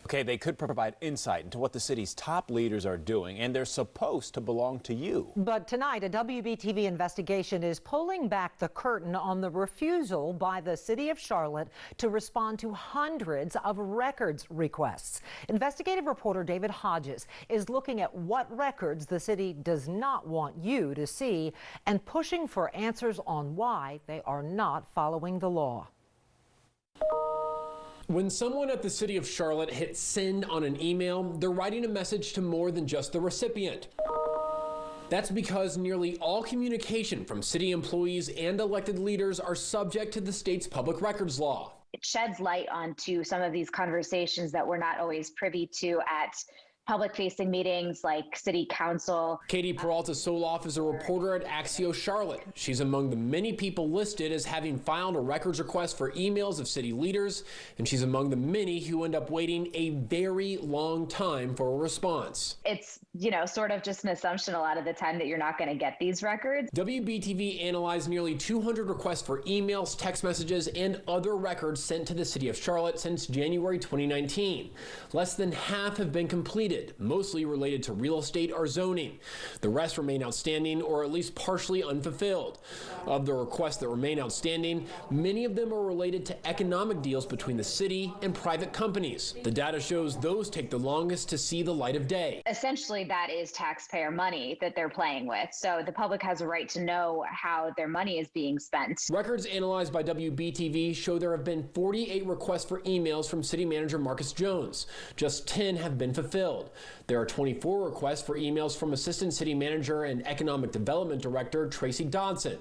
Okay, they could provide insight into what the city's top leaders are doing, and they're supposed to belong to you. But tonight, a WBTV investigation is pulling back the curtain on the refusal by the city of Charlotte to respond to hundreds of records requests. Investigative reporter David Hodges is looking at what records the city does not want you to see and pushing for answers on why they are not following the law. When someone at the city of Charlotte hits send on an email, they're writing a message to more than just the recipient. That's because nearly all communication from city employees and elected leaders are subject to the state's public records law. It sheds light onto some of these conversations that we're not always privy to at public-facing meetings like city council. Katie Peralta-Soloff is a reporter at Axios Charlotte. She's among the many people listed as having filed a records request for emails of city leaders, and she's among the many who end up waiting a very long time for a response. It's, sort of just an assumption a lot of the time that you're not going to get these records. WBTV analyzed nearly 200 requests for emails, text messages, and other records sent to the city of Charlotte since January 2019. Less than half have been completed, mostly related to real estate or zoning. The rest remain outstanding or at least partially unfulfilled. Of the requests that remain outstanding, many of them are related to economic deals between the city and private companies. The data shows those take the longest to see the light of day. Essentially, that is taxpayer money that they're playing with. So the public has a right to know how their money is being spent. Records analyzed by WBTV show there have been 48 requests for emails from city manager Marcus Jones. Just 10 have been fulfilled. There are 24 requests for emails from Assistant City Manager and Economic Development Director Tracy Dodson.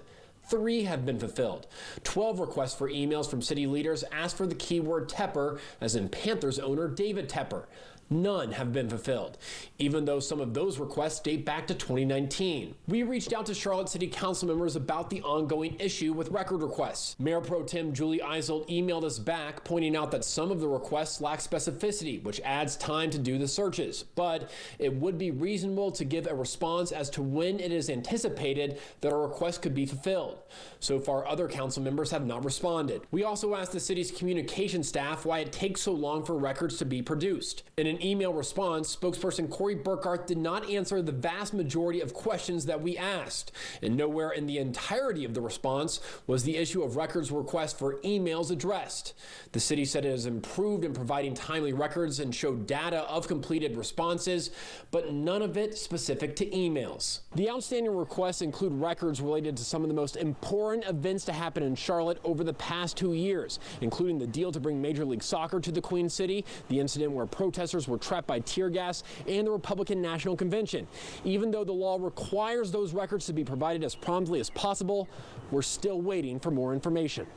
3 have been fulfilled. 12 requests for emails from city leaders asked for the keyword Tepper, as in Panthers owner David Tepper. None have been fulfilled, even though some of those requests date back to 2019. We reached out to Charlotte City Council members about the ongoing issue with record requests. Mayor Pro Tem Julie Eisel emailed us back, pointing out that some of the requests lack specificity, which adds time to do the searches. But it would be reasonable to give a response as to when it is anticipated that a request could be fulfilled. So far, other council members have not responded. We also asked the city's communication staff why it takes so long for records to be produced. In an email response, spokesperson Corey Burkhardt did not answer the vast majority of questions that we asked, and nowhere in the entirety of the response was the issue of records requests for emails addressed. The city said it has improved in providing timely records and showed data of completed responses, but none of it specific to emails. The outstanding requests include records related to some of the most important events to happen in Charlotte over the past 2 years, including the deal to bring Major League Soccer to the Queen City, the incident where protesters were trapped by tear gas, and the Republican National Convention. Even though the law requires those records to be provided as promptly as possible, we're still waiting for more information.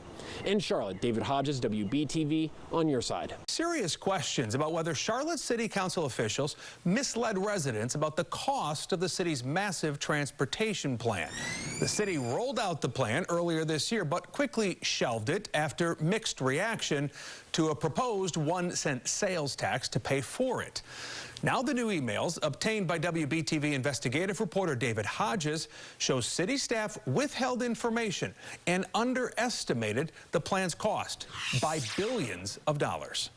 In Charlotte, David Hodges, WBTV, on your side. Serious questions about whether Charlotte City Council officials misled residents about the cost of the city's massive transportation plan. The city rolled out the plan earlier this year, but quickly shelved it after mixed reaction to a proposed 1-cent sales tax to pay for it. Now the new emails obtained by WBTV investigative reporter David Hodges show city staff withheld information and underestimated the plan's cost by billions of dollars.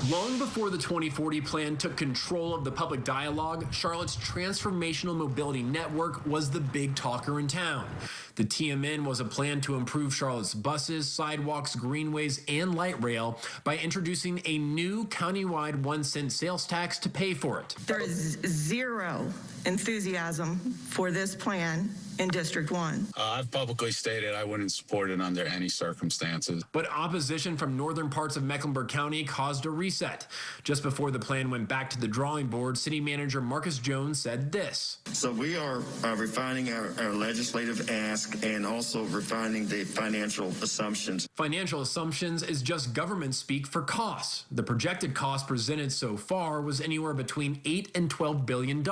Long before the 2040 plan took control of the public dialogue, Charlotte's Transformational Mobility Network was the big talker in town. The TMN was a plan to improve Charlotte's buses, sidewalks, greenways, and light rail by introducing a new countywide 1-cent sales tax to pay for it. There is zero enthusiasm for this plan in District 1. I've publicly stated I wouldn't support it under any circumstances. But opposition from northern parts of Mecklenburg County caused a reset. Just before the plan went back to the drawing board, City Manager Marcus Jones said this. So we are refining our legislative ask and also refining the financial assumptions. Financial assumptions is just government speak for costs. The projected cost presented so far was anywhere between $8 and $12 billion.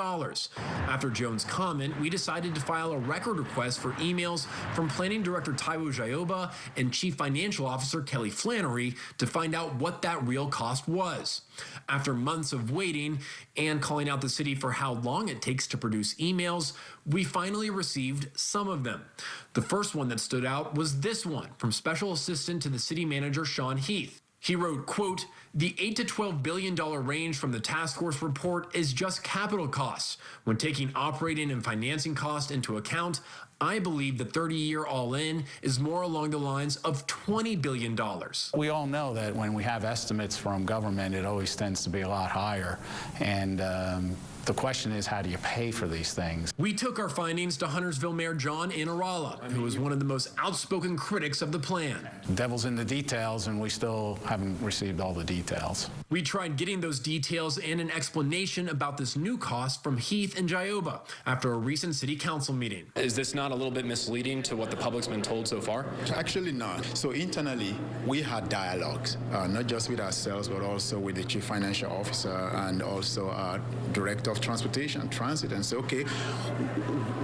After Jones' comment, we decided to file a record request for emails from Planning Director Taiwo Jayoba and Chief Financial Officer Kelly Flannery to find out what that real cost was. After months of waiting and calling out the city for how long it takes to produce emails, we finally received some of them. The first one that stood out was this one from Special Assistant to the City Manager Sean Heath. He wrote, quote, "The $8 to $12 billion range from the task force report is just capital costs. When taking operating and financing costs into account, I believe the 30-year all-in is more along the lines of $20 billion. We all know that when we have estimates from government, it always tends to be a lot higher. And the question is, how do you pay for these things? We took our findings to Huntersville Mayor John Anarala, who is one of the most outspoken critics of the plan. The devil's in the details, and we still haven't received all the details. We tried getting those details and an explanation about this new cost from Heath and Gioba after a recent city council meeting. Is this not a little bit misleading to what the public's been told so far? Actually not. So internally, we had dialogues, not just with ourselves, but also with the chief financial officer and also our director of transportation, transit, and say, okay,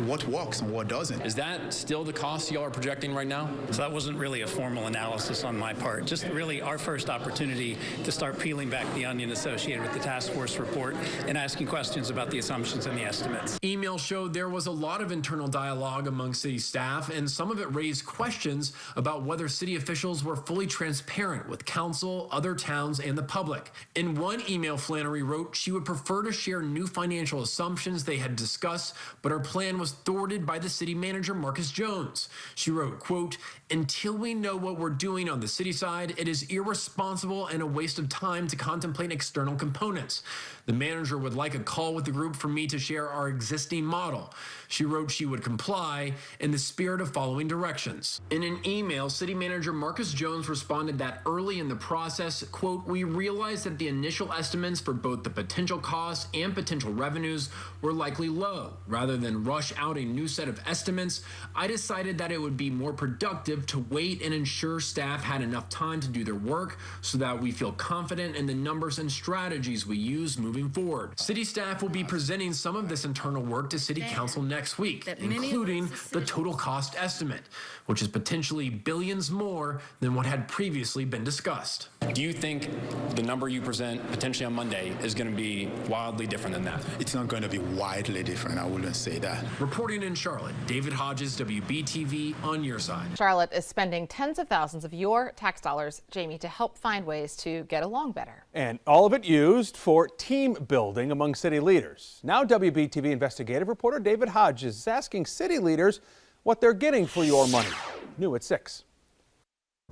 what works and what doesn't? Is that still the cost y'all are projecting right now? So that wasn't really a formal analysis on my part, just really our first opportunity to start peeling back the onion associated with the task force report and asking questions about the assumptions and the estimates. Email showed there was a lot of internal dialogue among city staff, and some of it raised questions about whether city officials were fully transparent with council, other towns, and the public. In one email, Flannery wrote she would prefer to share new financial assumptions they had discussed, but her plan was thwarted by the city manager, Marcus Jones. She wrote, quote, "Until we know what we're doing on the city side, it is irresponsible and a waste of time to contemplate external components. The manager would like a call with the group for me to share our existing model." She wrote she would comply in the spirit of following directions. In an email, city manager Marcus Jones responded that early in the process, quote, "We realized that the initial estimates for both the potential costs and potential revenues were likely low. Rather than rush out a new set of estimates, I decided that it would be more productive to wait and ensure staff had enough time to do their work so that we feel confident in the numbers and strategies we use moving forward." City staff will be presenting some of this internal work to City Council next week, including the total cost estimate, which is potentially billions more than what had previously been discussed. Do you think the number you present potentially on Monday is going to be wildly different than that? It's not going to be widely different, I wouldn't say that. Reporting in Charlotte, David Hodges, WBTV, on your side. Charlotte is spending tens of thousands of your tax dollars, Jamie, to help find ways to get along better. And all of it used for team building among city leaders. Now WBTV investigative reporter David Hodges is asking city leaders what they're getting for your money. New at 6.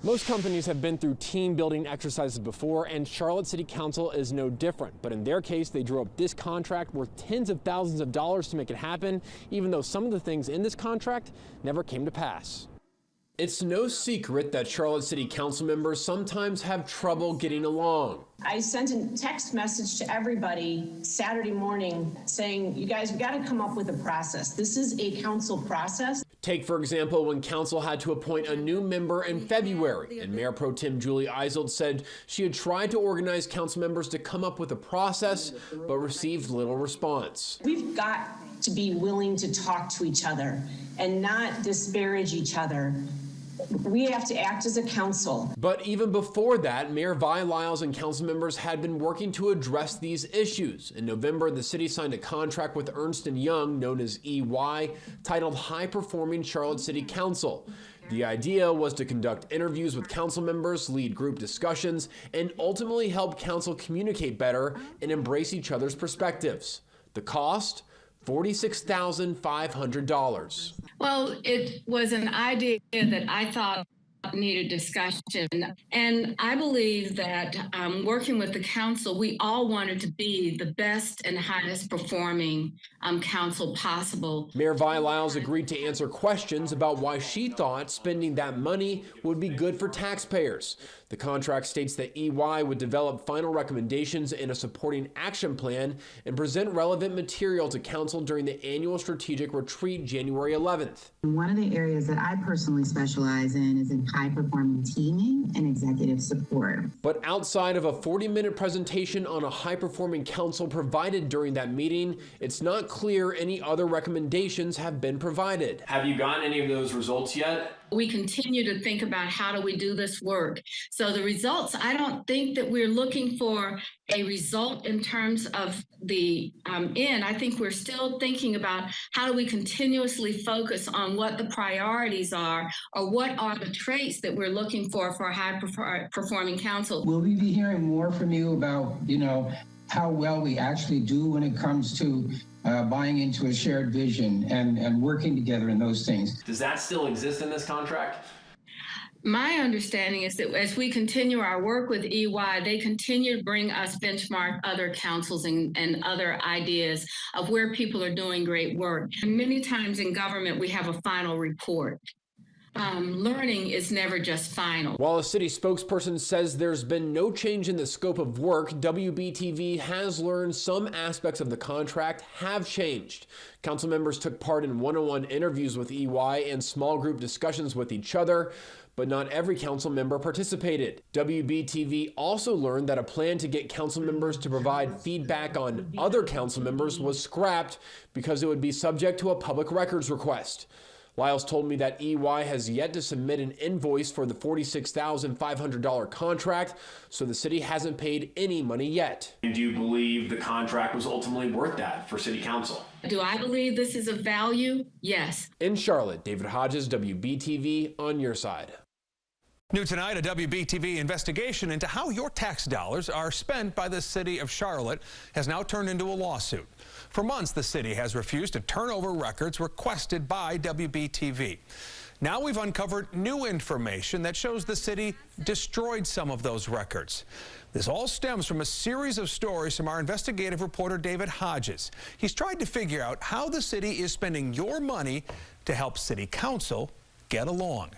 Most companies have been through team building exercises before, and Charlotte City Council is no different. But in their case, they drew up this contract worth tens of thousands of dollars to make it happen, even though some of the things in this contract never came to pass. It's no secret that Charlotte City Council members sometimes have trouble getting along. I sent a text message to everybody Saturday morning saying, you guys, we got to come up with a process. This is a council process. Take, for example, when council had to appoint a new member in February, and Mayor Pro Tem Julie Eisel said she had tried to organize council members to come up with a process, but received little response. We've got to be willing to talk to each other and not disparage each other. We have to act as a council. But even before that, Mayor Vi Lyles and council members had been working to address these issues. In November, the city signed a contract with Ernst & Young, known as EY, titled High Performing Charlotte City Council. The idea was to conduct interviews with council members, lead group discussions, and ultimately help council communicate better and embrace each other's perspectives. The cost? $46,500. Well, it was an idea that I thought needed discussion. And I believe that working with the council, we all wanted to be the best and highest performing council possible. Mayor Vi Lyles agreed to answer questions about why she thought spending that money would be good for taxpayers. The contract states that EY would develop final recommendations and a supporting action plan and present relevant material to council during the annual strategic retreat January 11th. One of the areas that I personally specialize in is in high-performing teaming and executive support. But outside of a 40-minute presentation on a high-performing council provided during that meeting, it's not clear any other recommendations have been provided. Have you gotten any of those results yet? we continue to think about how do we do this work. So the results, I don't think that we're looking for a result in terms of the end. I think we're still thinking about how do we continuously focus on what the priorities are, or what are the traits that we're looking for a high performing council. Will we be hearing more from you about, how well we actually do when it comes to buying into a shared vision and working together in those things? Does that still exist in this contract? My understanding is that as we continue our work with EY, they continue to bring us benchmark other councils and other ideas of where people are doing great work. And many times in government, we have a final report. Learning is never just final. While a city spokesperson says there's been no change in the scope of work, WBTV has learned some aspects of the contract have changed. Council members took part in one-on-one interviews with EY and small group discussions with each other, but not every council member participated. WBTV also learned that a plan to get council members to provide feedback on other council members was scrapped because it would be subject to a public records request. Lyles told me that EY has yet to submit an invoice for the $46,500 contract, so the city hasn't paid any money yet. Do you believe the contract was ultimately worth that for City Council? Do I believe this is of value? Yes. In Charlotte, David Hodges, WBTV, on your side. New tonight, a WBTV investigation into how your tax dollars are spent by the city of Charlotte has now turned into a lawsuit. For months, the city has refused to turn over records requested by WBTV. Now we've uncovered new information that shows the city destroyed some of those records. This all stems from a series of stories from our investigative reporter, David Hodges. He's tried to figure out how the city is spending your money to help City Council get along.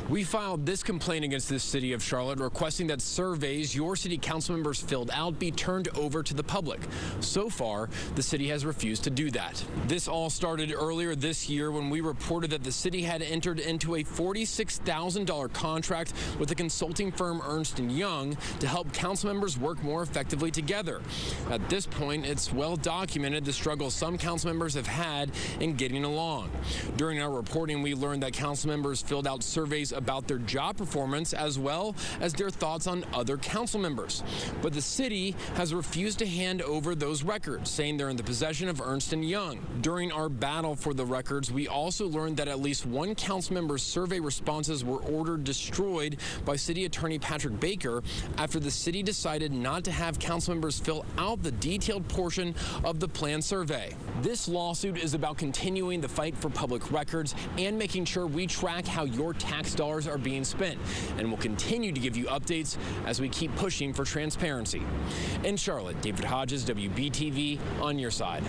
We filed this complaint against the city of Charlotte requesting that surveys your city council members filled out be turned over to the public. So far, the city has refused to do that. This all started earlier this year when we reported that the city had entered into a $46,000 contract with the consulting firm Ernst & Young to help council members work more effectively together. At this point, it's well documented the struggle some council members have had in getting along. During our reporting, we learned that council members filled out surveys about their job performance as well as their thoughts on other council members. But the city has refused to hand over those records, saying they're in the possession of Ernst & Young. During our battle for the records, we also learned that at least one council member's survey responses were ordered destroyed by City Attorney Patrick Baker after the city decided not to have council members fill out the detailed portion of the planned survey. This lawsuit is about continuing the fight for public records and making sure we track how your tax dollars are being spent, and we'll continue to give you updates as we keep pushing for transparency. In Charlotte, David Hodges, WBTV, on your side.